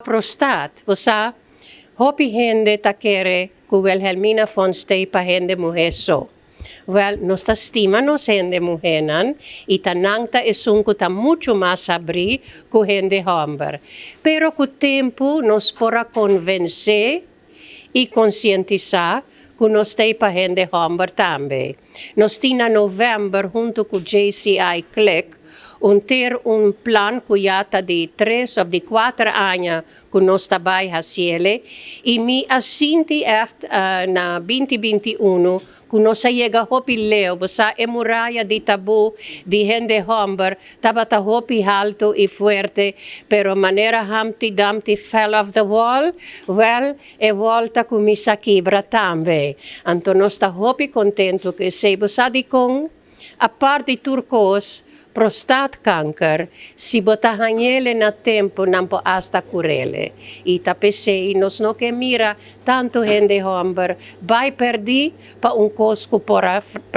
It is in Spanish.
Prostat, você hopi hende takere ku Wilhelmina von Stey pa hende muheso. Well, nosta stima nos hende muhenan, itanangta esunku ta mucho mas abri ku hende homber. Pero ku tempo nos pora convencer e conscientizar ku nos stay pa hende homber tambe. Nos tina november junto ku JCI Click un plan cuyata di 3 of di 4 anni con nos tabay hasiele e mi asinti echt na 2021 con nos llega hopi leo basa emuraya di tabu di hende homber tabata hopi alto e fuerte pero manera Humpty Dumpty fell off the wall e volta con mi sakibra tambe anto nos ta hopi contento che sei basa di con a parte turcos prostatkanker si botahanyele na tempo nampo hasta curele. Ita pesei nos no que mira tanto hende homber, vai perdi pa un cosco pora